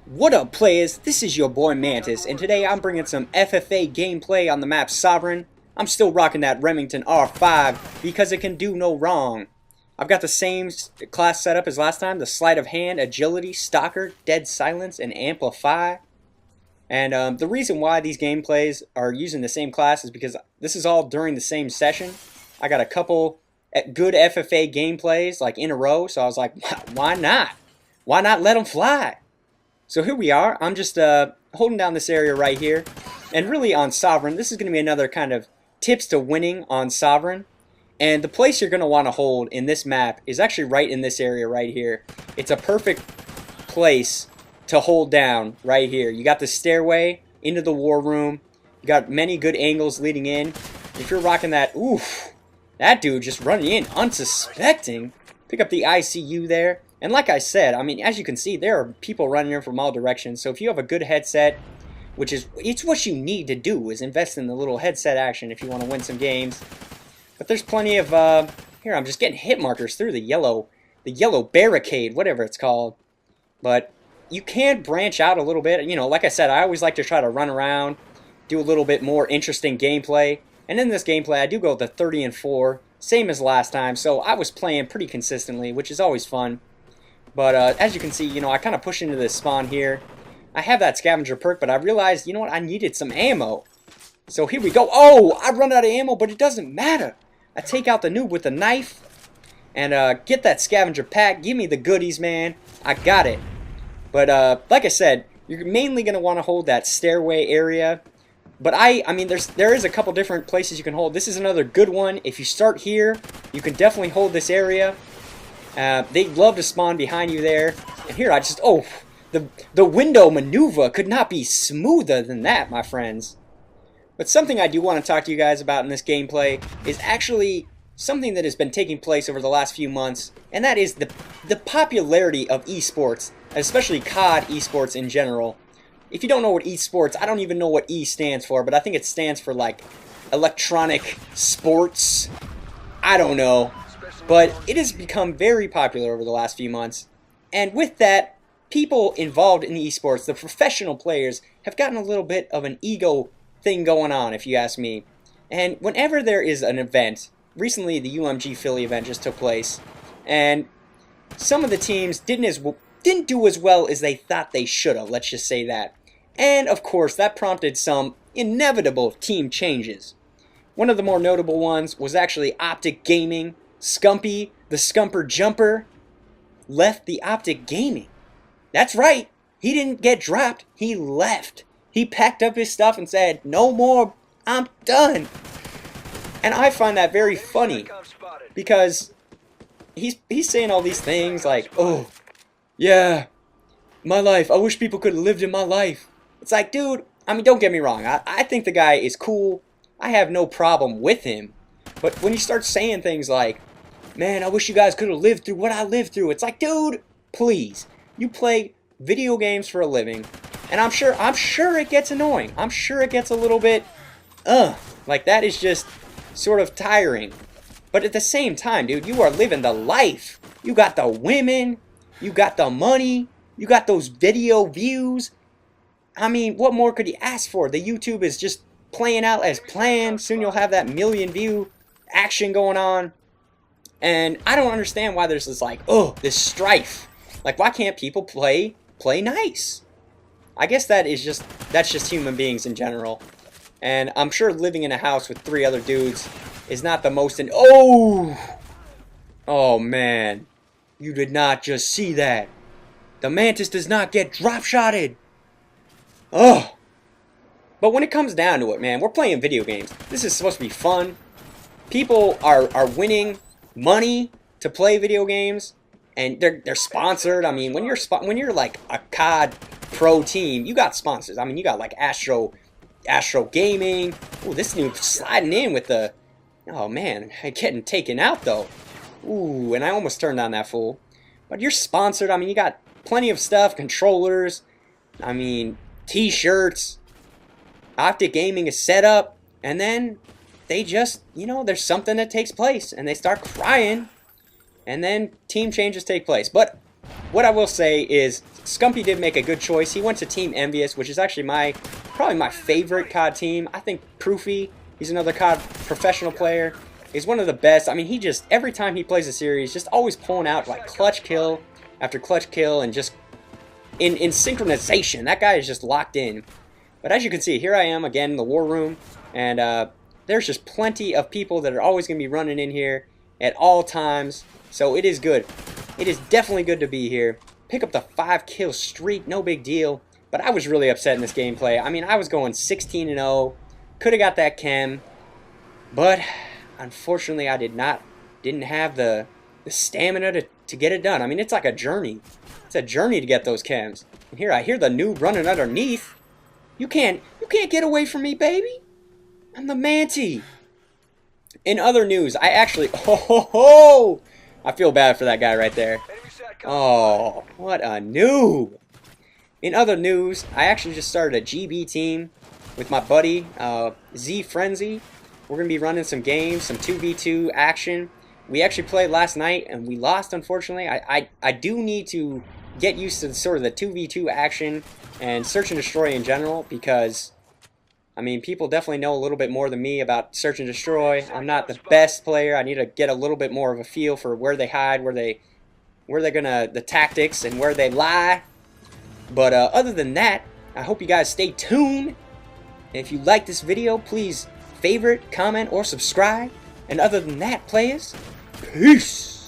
What up, players? This is your boy Mantis, and today I'm bringing some FFA gameplay on the map Sovereign. I'm still rocking that Remington R5 because it can do no wrong. I've got the same class setup as last time: the sleight of hand, agility, stalker, dead silence, and amplify. And the reason why these gameplays are using the same class is because this is all during the same session. I got a couple good FFA gameplays like in a row, so I was like, why not? Why not let them fly? So here we are. I'm just holding down this area right here. And really on Sovereign, this is going to be another kind of tips to winning on Sovereign. And the place you're going to want to hold in this map is actually right in this area right here. It's a perfect place to hold down right here. You got the stairway into the war room. You got many good angles leading in. If you're rocking that, oof, that dude just running in unsuspecting. Pick up the ICU there. And like I said, I mean, as you can see, there are people running in from all directions. So if you have a good headset, which is, it's what you need to do, is invest in the little headset action if you want to win some games. But there's plenty of, here, I'm just getting hit markers through the yellow barricade, whatever it's called. But you can branch out a little bit. You know, like I said, I always like to try to run around, do a little bit more interesting gameplay. And in this gameplay, I do go to 30 and 4, same as last time. So I was playing pretty consistently, which is always fun. But as you can see, you know, I kind of push into this spawn here. I have that scavenger perk, but I realized, you know what, I needed some ammo. So here we go. Oh, I run out of ammo, but it doesn't matter. I take out the noob with the knife and get that scavenger pack. Give me the goodies, man. I got it. But like I said, you're mainly going to want to hold that stairway area. But I mean, there is a couple different places you can hold. This is another good one. If you start here, you can definitely hold this area. They love to spawn behind you there. And here I just, oh, the window maneuver could not be smoother than that, my friends. But something I do want to talk to you guys about in this gameplay is actually something that has been taking place over the last few months, and that is the popularity of esports, especially COD esports in general. If you don't know what esports, I don't even know what E stands for, but I think it stands for like electronic sports. I don't know. But it has become very popular over the last few months. And with that, people involved in esports, the professional players, have gotten a little bit of an ego thing going on, if you ask me. And whenever there is an event, recently the UMG Philly event just took place, and some of the teams didn't do as well as they thought they should have, let's just say that. And of course, that prompted some inevitable team changes. One of the more notable ones was actually Optic Gaming. Scumpy, the Scumper Jumper, left the Optic Gaming. That's right, he didn't get dropped, he left. He packed up his stuff and said, no more, I'm done. And I find that very funny, because he's saying all these things like, oh, yeah, my life, I wish people could have lived in my life. It's like, dude, I mean, don't get me wrong, I think the guy is cool, I have no problem with him. But when you start saying things like, man, I wish you guys could have lived through what I lived through. It's like, dude, please. You play video games for a living, and I'm sure it gets annoying. I'm sure it gets a little bit, like that is just sort of tiring. But at the same time, dude, you are living the life. You got the women, you got the money, you got those video views. I mean, what more could you ask for? The YouTube is just playing out as planned. Soon you'll have that million view action going on. And I don't understand why there's this like, oh, this strife. Like, why can't people play nice? I guess that's just human beings in general. And I'm sure living in a house with 3 other dudes is not the most oh man, you did not just see that. The Mantis does not get drop-shotted. Oh. But when it comes down to it, man, we're playing video games. This is supposed to be fun. People are winning money to play video games, and they're sponsored. I mean, when you're like a COD pro team, you got sponsors. I mean, you got like Astro Gaming. Ooh, this dude sliding in with the, oh man, getting taken out though. Ooh, and I almost turned on that fool. But you're sponsored. I mean, you got plenty of stuff, controllers. I mean, t-shirts. Optic Gaming is set up, and then they just, you know, there's something that takes place, and they start crying, and then team changes take place. But what I will say is, Scumpy did make a good choice. He went to Team Envious, which is actually probably my favorite COD team. I think Proofy, he's another COD professional player. He's one of the best. I mean, he just, every time he plays a series, just always pulling out like clutch kill after clutch kill, and just in synchronization. That guy is just locked in. But as you can see, here I am again in the war room, and there's just plenty of people that are always going to be running in here at all times. So it is good. It is definitely good to be here. Pick up the 5-kill streak, no big deal. But I was really upset in this gameplay. I mean, I was going 16-0. Could have got that chem. But unfortunately, I didn't have the stamina to get it done. I mean, it's like a journey. It's a journey to get those chems. And here I hear the noob running underneath. You can't get away from me, baby. I'm the Manty. In other news, I actually I feel bad for that guy right there. Oh, what a noob. In other news, I actually just started a GB team with my buddy Z Frenzy. We're going to be running some games, some 2v2 action. We actually played last night and we lost, unfortunately. I do need to get used to sort of the 2v2 action and search and destroy in general, because I mean, people definitely know a little bit more than me about search and destroy. I'm not the best player. I need to get a little bit more of a feel for where they hide, where they're gonna, the tactics, and where they lie. But other than that, I hope you guys stay tuned. And if you like this video, please favorite, comment, or subscribe. And other than that, players, peace.